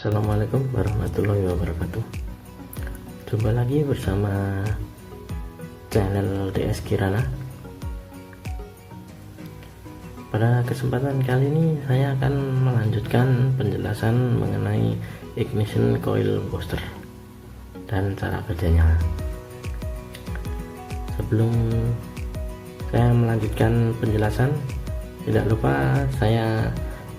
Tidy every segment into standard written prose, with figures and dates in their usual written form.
Assalamualaikum warahmatullahi wabarakatuh. Jumpa lagi bersama channel DS Kirana. Pada kesempatan kali ini saya akan melanjutkan penjelasan mengenai ignition coil booster dan cara kerjanya. Sebelum saya melanjutkan penjelasan, tidak lupa saya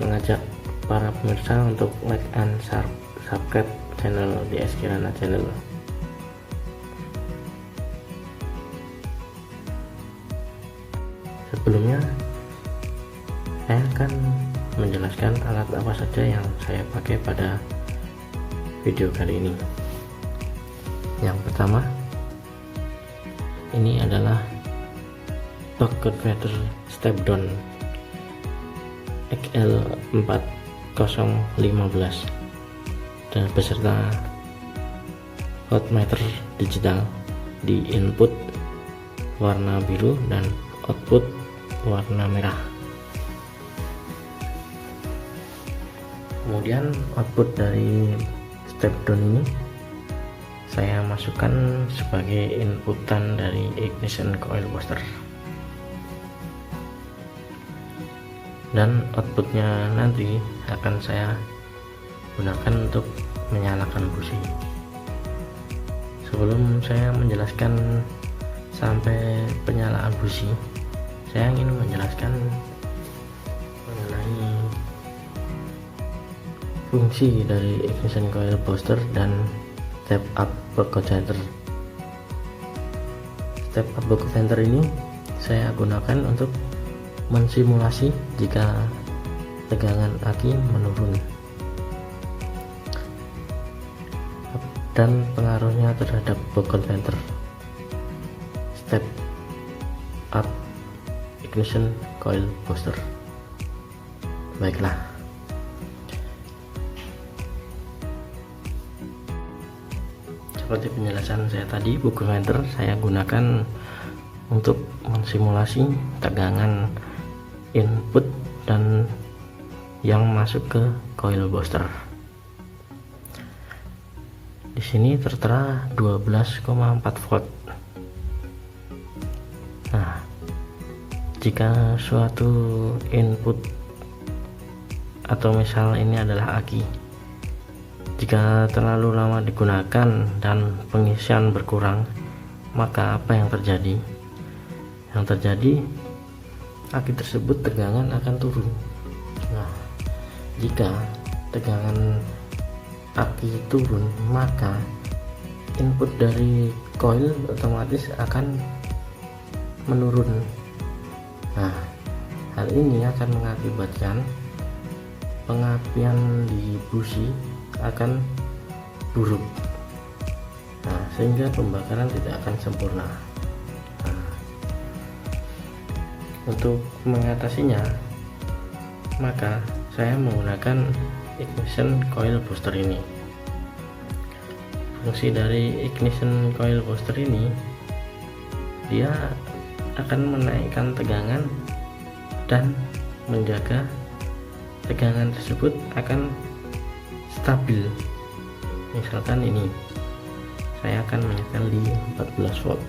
mengajak para pemirsa untuk like and subscribe channel DS Kirana channel. Sebelumnya saya akan menjelaskan alat apa saja yang saya pakai pada video kali ini. Yang pertama, ini adalah buck converter step down XL4015 dan beserta voltmeter digital di input warna biru dan output warna merah. Kemudian output dari step down ini saya masukkan sebagai inputan dari ignition coil booster, dan outputnya nanti akan saya gunakan untuk menyalakan busi. Sebelum saya menjelaskan sampai penyalaan busi, saya ingin menjelaskan mengenai fungsi dari ignition coil booster dan step up buck converter. Step up buck converter ini saya gunakan untuk mensimulasi jika tegangan aki menurun dan pengaruhnya terhadap buck converter. Step up ignition coil booster. Baiklah, seperti penjelasan saya tadi, buck converter saya gunakan untuk mensimulasi tegangan input dan yang masuk ke coil booster. Di sini tertera 12,4 volt. Nah, jika suatu input atau misal ini adalah aki, jika terlalu lama digunakan dan pengisian berkurang, maka apa yang terjadi? Yang terjadi, aki tersebut tegangan akan turun. Nah, jika tegangan aki turun, maka input dari coil otomatis akan menurun. Nah, hal ini akan mengakibatkan pengapian di busi akan buruk. Nah, sehingga pembakaran tidak akan sempurna. Untuk mengatasinya, maka saya menggunakan ignition coil booster ini. Fungsi dari ignition coil booster ini, dia akan menaikkan tegangan dan menjaga tegangan tersebut akan stabil. Misalkan ini saya akan menyetel di 14 volt.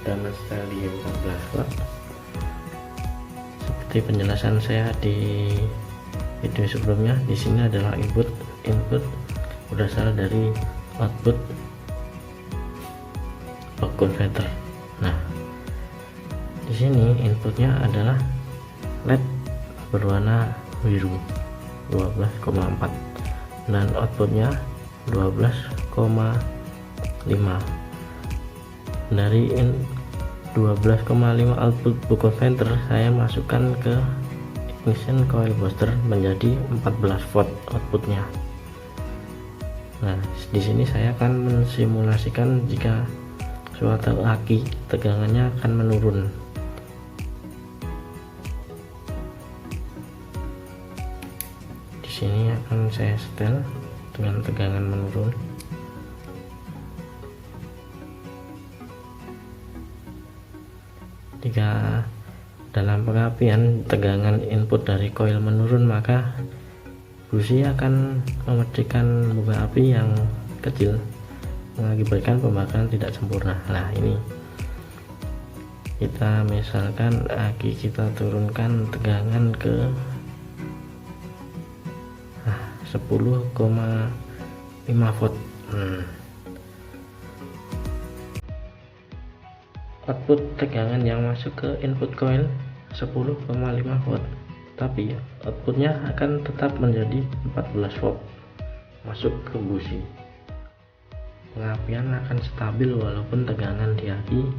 Sudah menyetel di 14 watt. Seperti penjelasan saya di video sebelumnya, di sini adalah input berasal dari output buck converter. Nah, di sini inputnya adalah LED berwarna biru 12,4 dan outputnya 12,5. Dari 12,5 output buck converter saya masukkan ke ignition coil booster menjadi 14 volt outputnya. Nah, di sini saya akan mensimulasikan jika suatu aki tegangannya akan menurun. sini akan saya setel dengan tegangan menurun. Jika dalam pengapian tegangan input dari koil menurun, maka busi akan memecahkan bunga api yang kecil, mengakibatkan pembakaran tidak sempurna. Nah, ini kita misalkan aki kita turunkan tegangan ke 10,5 volt. Output tegangan yang masuk ke input coil 10,5 volt, tapi outputnya akan tetap menjadi 14 volt masuk ke busi. Pengapian akan stabil walaupun tegangan di aki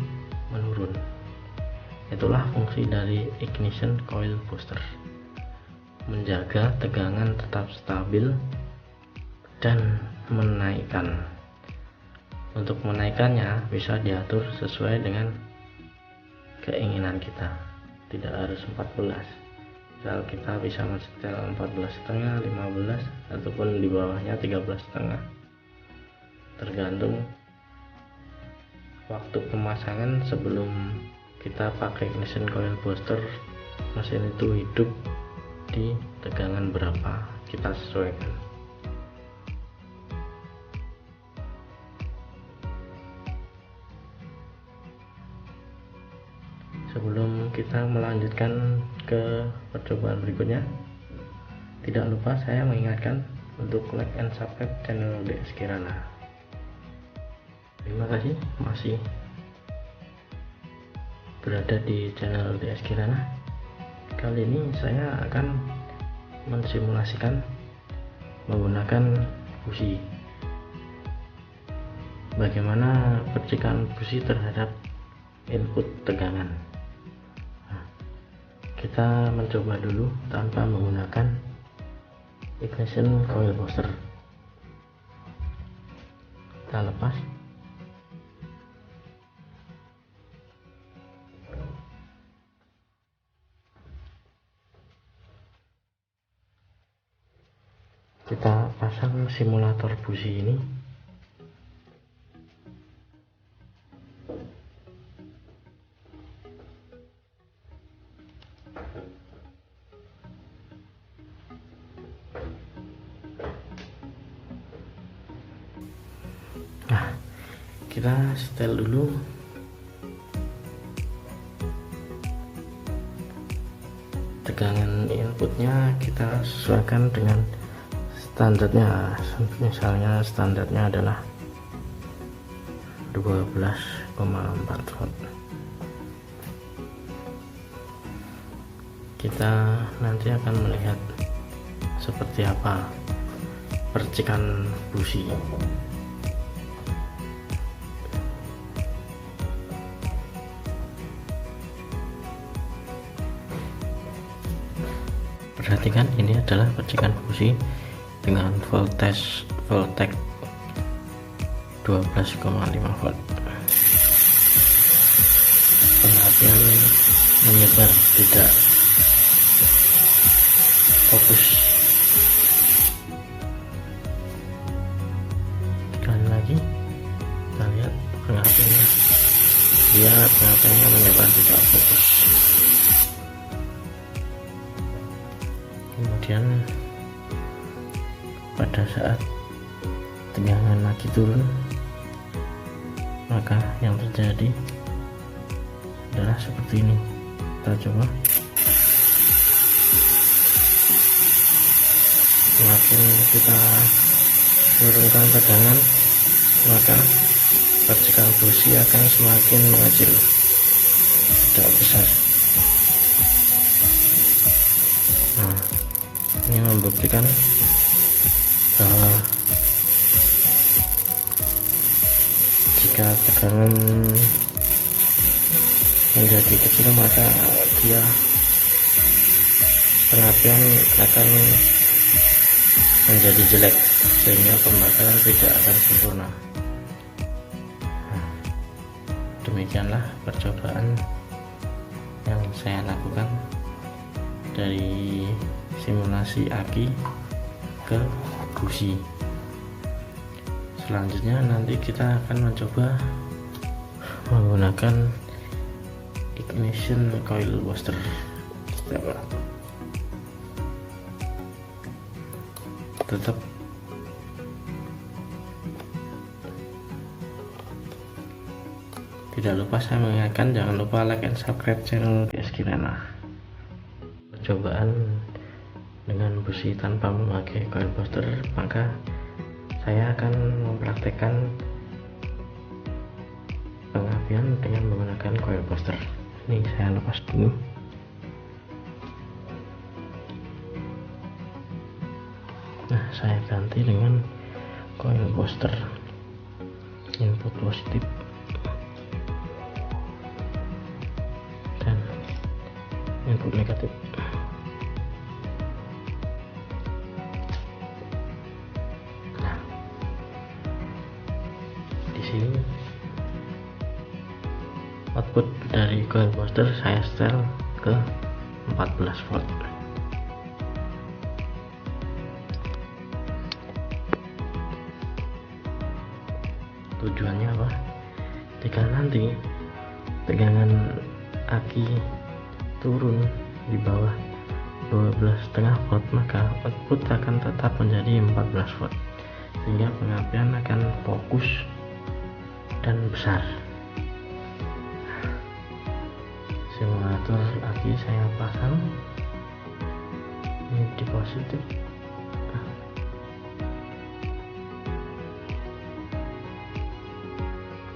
menurun. Itulah fungsi dari ignition coil booster, menjaga tegangan tetap stabil dan menaikkan. Untuk menaikkannya bisa diatur sesuai dengan keinginan kita, tidak harus 14. Misal kita bisa mensetel 14,5, 15, ataupun di bawahnya 13,5, tergantung waktu pemasangan. Sebelum kita pakai ignition coil booster, mesin itu hidup di tegangan berapa, kita sesuaikan. Sebelum kita melanjutkan ke percobaan berikutnya, tidak lupa saya mengingatkan untuk like and subscribe channel DS Kirana. Terima kasih masih berada di channel DS Kirana. Kali ini saya akan mensimulasikan menggunakan busi. Bagaimana percikan busi terhadap input tegangan. Kita mencoba dulu tanpa menggunakan ignition coil booster. Kita lepas. Kita pasang simulator busi ini. Nah, kita setel dulu tegangan inputnya, kita sesuaikan dengan standarnya. Misalnya standarnya adalah 12,4 volt. Kita nanti akan melihat seperti apa percikan busi. Perhatikan, ini adalah percikan busi dengan voltage 12,5 volt. Pengapian menyebar, tidak fokus. Sekali lagi kita lihat pengapiannya, dia pengapiannya menyebar, tidak fokus. Kemudian pada saat tegangan lagi turun, maka yang terjadi adalah seperti ini. Kita coba. Semakin kita turunkan tegangan, maka percikan busi akan semakin mengecil, tidak besar. Nah, ini membuktikan bahwa jika tegangan menjadi kecil, maka dia pengapian akan menjadi jelek, sehingga pembakaran tidak akan sempurna. Nah, demikianlah percobaan yang saya lakukan dari simulasi aki ke busi. Selanjutnya nanti kita akan mencoba menggunakan ignition coil booster. Tetap tidak lupa saya mengingatkan, jangan lupa like and subscribe channel DS Kirana. Percobaan dengan busi tanpa memakai coil booster, maka saya akan mempraktekkan pengapian dengan menggunakan coil booster. Ini saya lepas dulu. Nah, saya ganti dengan coil booster input positif dan input negatif. Nah, di sini output dari coil booster saya setel ke 14 volt. Tujuannya apa? Jika nanti tegangan aki turun di bawah 12,5 volt, maka output akan tetap menjadi 14 volt, sehingga pengapian akan fokus dan besar. Simulator aki saya pasang, ini di positif,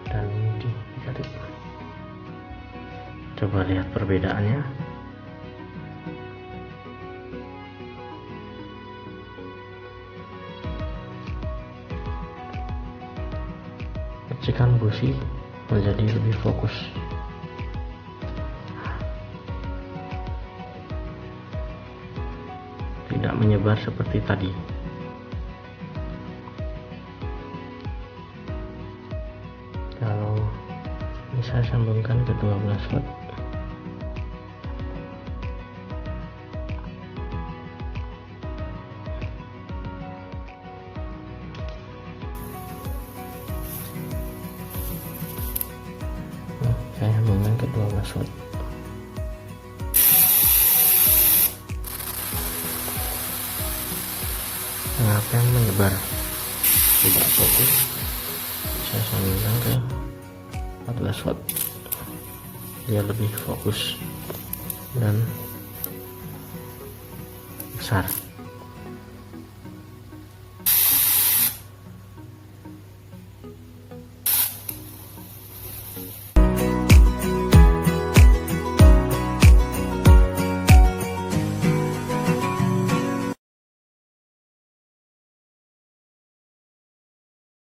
dan ini di negatif. Coba lihat perbedaannya. Percikan busi menjadi lebih fokus. Tidak menyebar seperti tadi. Kalau ini saya sambungkan ke 12 volt. Saya sambungkan ke 12 volt. Pengapian menyebar, tidak fokus. Saya sambungkan ke 14 volt, dia lebih fokus dan besar.